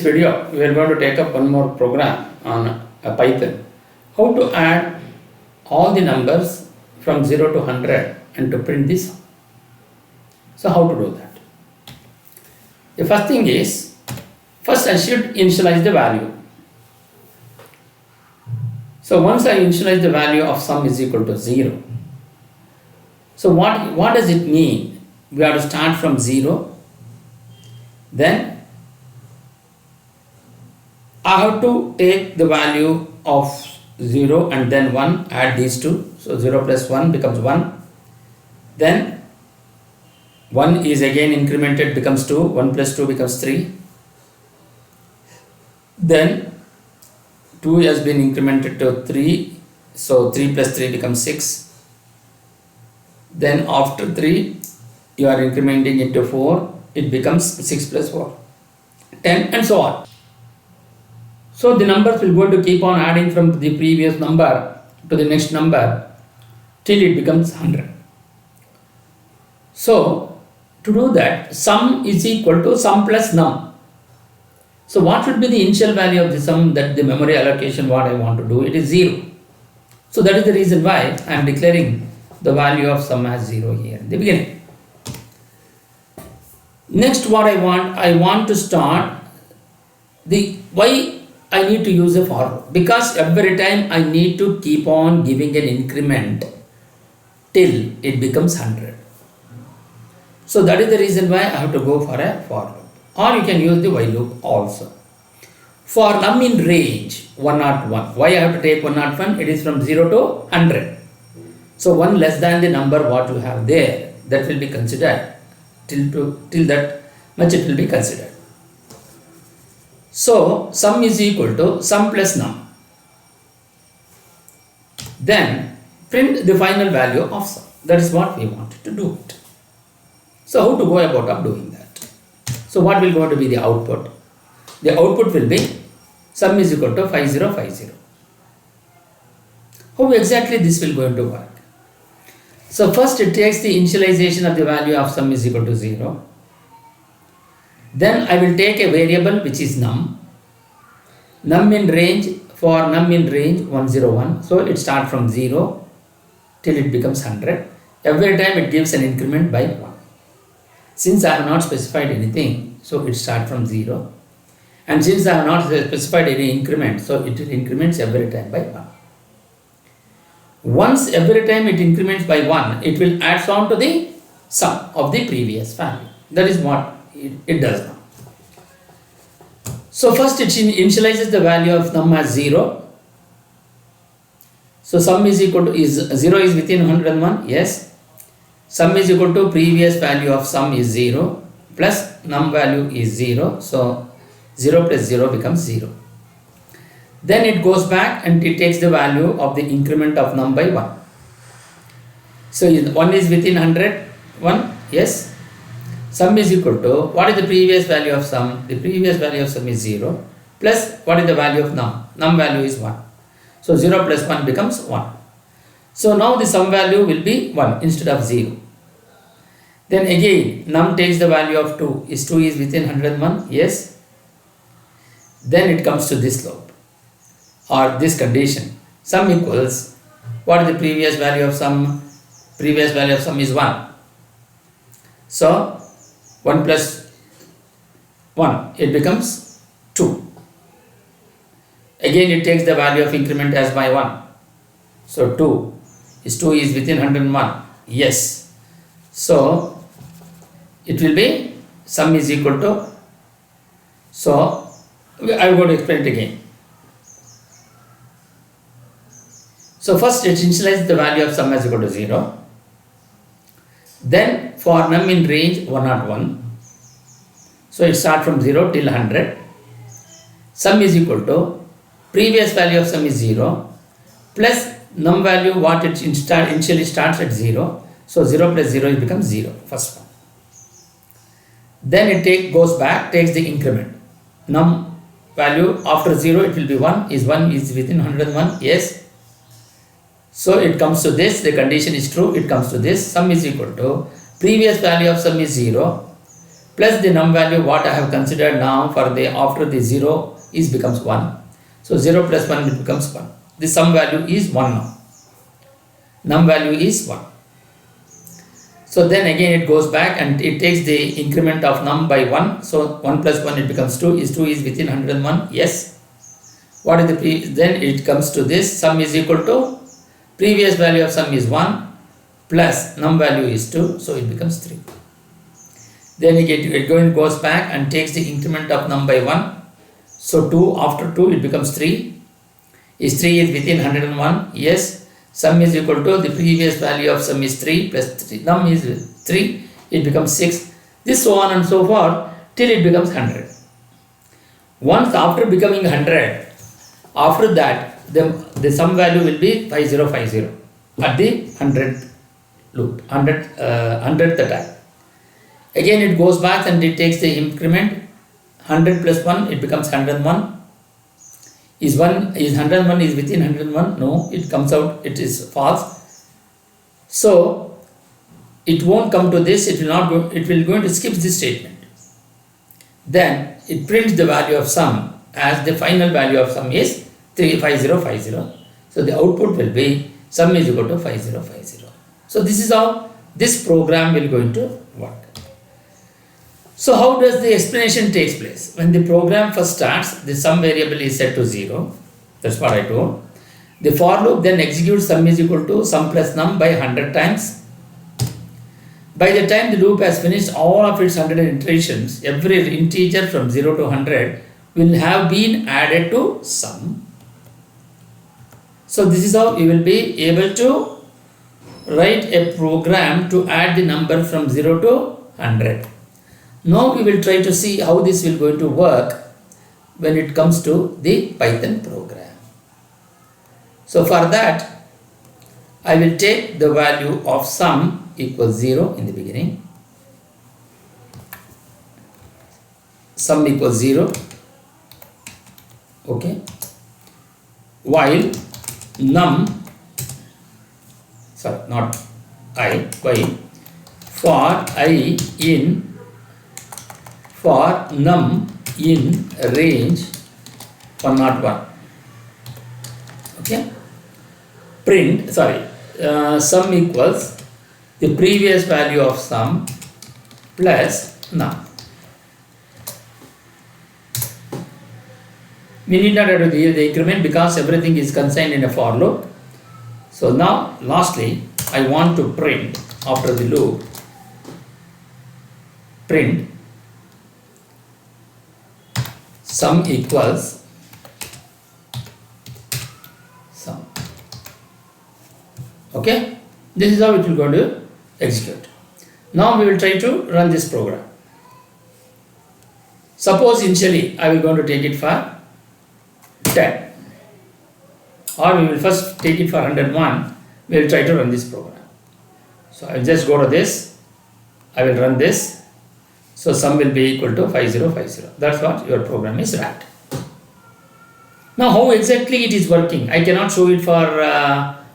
Video we are going to take up one more program on Python. How to add all the numbers from 0 to 100 and to print this. So how to do that? The first thing is, first I should initialize the value. So once I initialize the value of sum is equal to 0. So what does it mean? We have to start from 0, then I have to take the value of 0 and then 1, add these two. So 0 plus 1 becomes 1. Then 1 is again incremented, becomes 2. 1 plus 2 becomes 3. Then 2 has been incremented to 3. So 3 plus 3 becomes 6. Then after 3, you are incrementing it to 4. It becomes 6 plus 4, 10, and so on. So the numbers will go to keep on adding from the previous number to the next number till it becomes 100. So to do that, sum is equal to sum plus num. So what should be the initial value of the sum, that the memory allocation what I want to do? It is 0. So that is the reason why I am declaring the value of sum as 0 here in the beginning. Next what I want to start the why I need to use a for loop, because every time I need to keep on giving an increment till it becomes 100. So that is the reason why I have to go for a for loop, or you can use the while loop also. For num in range 101, why I have to take 101? It is from 0 to 100. So 1 less than the number what you have there, that will be considered till that much it will be considered. So sum is equal to sum plus num. Then print the final value of sum. That is what we wanted to do it. So how to go about doing that? So what will going to be the output? The output will be sum is equal to 5050. How exactly this will going to work? So first it takes the initialization of the value of sum is equal to 0. Then I will take a variable which is num in range, for num in range 101. So it starts from 0 till it becomes 100. Every time it gives an increment by 1. Since I have not specified anything, so it starts from 0. And since I have not specified any increment, so it increments every time by 1. Once every time it increments by 1, it will add on to the sum of the previous value. That is what it does now. So first it initializes the value of num as 0. So sum is equal to 0 is within 101. Yes. Sum is equal to previous value of sum is 0 plus num value is 0. So 0 plus 0 becomes 0. Then it goes back and it takes the value of the increment of num by 1. So 1 is within 100. 1. Yes. Sum is equal to, what is the previous value of sum? The previous value of sum is 0 plus what is the value of num? Num value is 1. So 0 plus 1 becomes 1. So now the sum value will be 1 instead of 0. Then again num takes the value of 2. Is 2 is within 101? Yes. Then it comes to this loop or this condition. Sum equals, what is the previous value of sum? Previous value of sum is 1. So 1 plus 1, it becomes 2. Again it takes the value of increment as by 1. So 2 is within 101. Yes. So it will be sum is equal to, so I am going to explain it again. So first it initializes the value of sum as equal to 0. Then for num in range 101, so it starts from 0 till 100. Sum is equal to previous value of sum is 0 plus num value what it initially starts at 0. So 0 plus 0 becomes 0, first one. Then it goes back, takes the increment. Num value after 0 it will be 1 is within 101. Yes. So it comes to this, the condition is true, it comes to this, sum is equal to previous value of sum is 0 plus the num value what I have considered now for the after the 0 is becomes 1. So 0 plus 1 it becomes 1. The sum value is 1 now. Num value is 1. So then again it goes back and it takes the increment of num by 1. So 1 plus 1 it becomes 2. Is 2 is within 101? Yes. What is the then it comes to this, sum is equal to previous value of sum is 1 plus num value is 2. So it becomes 3. Then it goes back and takes the increment of num by 1. So 2 after 2 it becomes 3. Is 3 is within 101? Yes. Sum is equal to the previous value of sum is 3 plus 3. Num is 3. It becomes 6. This so on and so forth till it becomes 100. Once after becoming 100, after that the sum value will be 5050 at the 100 loop, 100th time. Again it goes back and it takes the increment 100 plus 1 it becomes 101. Is 101 is within 101? No, it comes out, it is false. So it won't come to this, it will going to skip this statement. Then it prints the value of sum as the final value of sum is 35050. So the output will be sum is equal to 5050. So this is how this program will going to work. So how does the explanation takes place? When the program first starts, the sum variable is set to 0. That's what I told. The for loop then executes sum is equal to sum plus num by 100 times. By the time the loop has finished all of its 100 iterations, every integer from 0 to 100 will have been added to sum. So this is how you will be able to write a program to add the number from 0 to 100. Now we will try to see how this will going to work when it comes to the Python program. So for that, I will take the value of sum equals 0 in the beginning. Sum equals 0. Okay. While num, sorry, not I, while for num in range 101. Okay. Print, sum equals the previous value of sum plus num. We need not have to give the increment because everything is consigned in a for loop. So now lastly I want to print after the loop, print sum equals sum. Okay, this is how it will go to execute. Now we will try to run this program. Suppose initially I will going to take it for 10, or we will first take it for 101. We will try to run this program. So I will just go to this, I will run this. So sum will be equal to 5050. That's what your program is right. Now how exactly it is working? I cannot show it for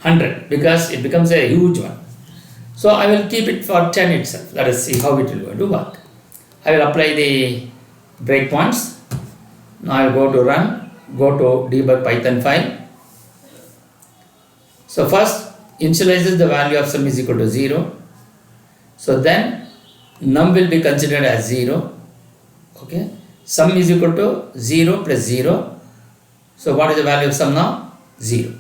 100 because it becomes a huge one. So I will keep it for 10 itself. Let us see how it will going to work. I will apply the breakpoints. Now I will go to run, go to debug Python file. So first initializes the value of sum is equal to 0. So then num will be considered as 0. Okay. Sum is equal to 0 plus 0. So what is the value of sum now? 0.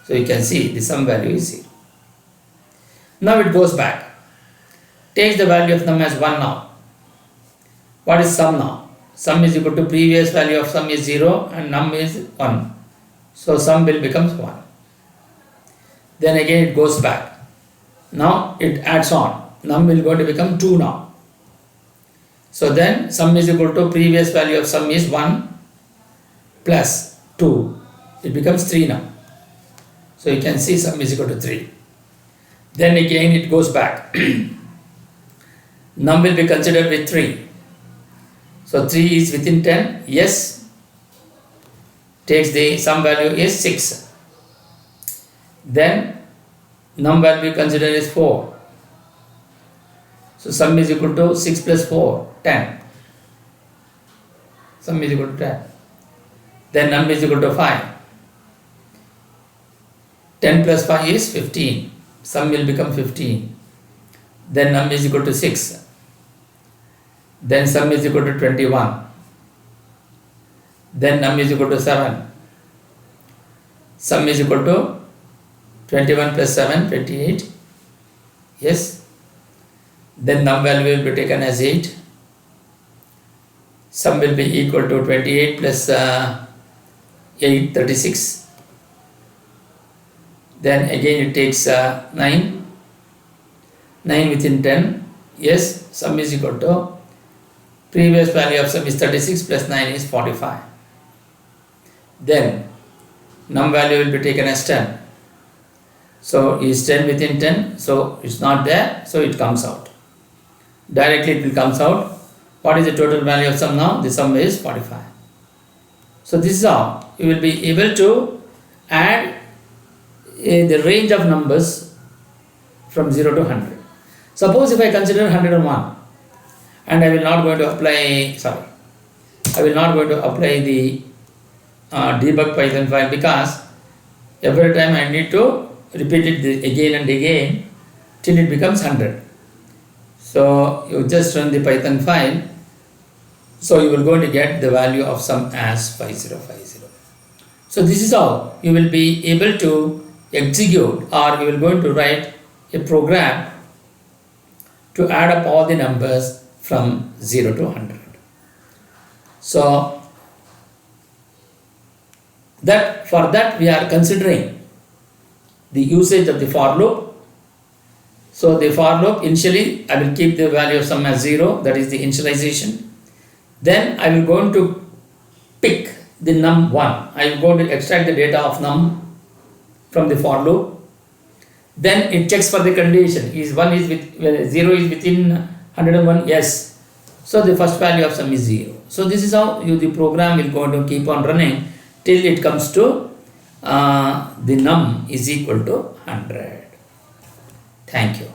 So you can see the sum value is 0. Now it goes back. Takes the value of num as 1 now. What is sum now? Sum is equal to previous value of sum is 0 and num is 1. So sum will becomes 1. Then again it goes back. Now it adds on. Num will going to become 2 now. So then sum is equal to previous value of sum is 1 plus 2. It becomes 3 now. So you can see sum is equal to 3. Then again it goes back. Num will be considered with 3. So 3 is within 10. Yes. Takes the sum value is 6. Then num value considered is 4. So sum is equal to 6 plus 4, 10. Sum is equal to 10. Then num is equal to 5. 10 plus 5 is 15. Sum will become 15. Then num is equal to 6. Then sum is equal to 21. Then num is equal to 7. Sum is equal to 21 plus 7, 28. Yes. Then num value will be taken as 8. Sum will be equal to 28 plus 8, 36. Then again it takes 9. 9 within 10. Yes, sum is equal to, previous value of sum is 36 plus 9 is 45. Then num value will be taken as 10. So is 10 within 10, so it's not there, so it comes out. Directly it will comes out. What is the total value of sum now? The sum is 45. So this is how you will be able to add the range of numbers from 0 to 100. Suppose if I consider 101 and I will not going to apply the debug Python file, because every time I need to repeat it again and again till it becomes 100. So you just run the Python file, so you will going to get the value of sum as 5050. So this is how you will be able to execute, or you will going to write a program to add up all the numbers from 0 to 100. So for that we are considering the usage of the for loop. So the for loop, initially I will keep the value of sum as 0, that is the initialization. Then I will going to pick the num1. I am going to extract the data of num from the for loop. Then it checks for the condition. Is 0 is within 101? Yes. So the first value of sum is 0. So this is how the program will going to keep on running till it comes to the num is equal to 100. Thank you.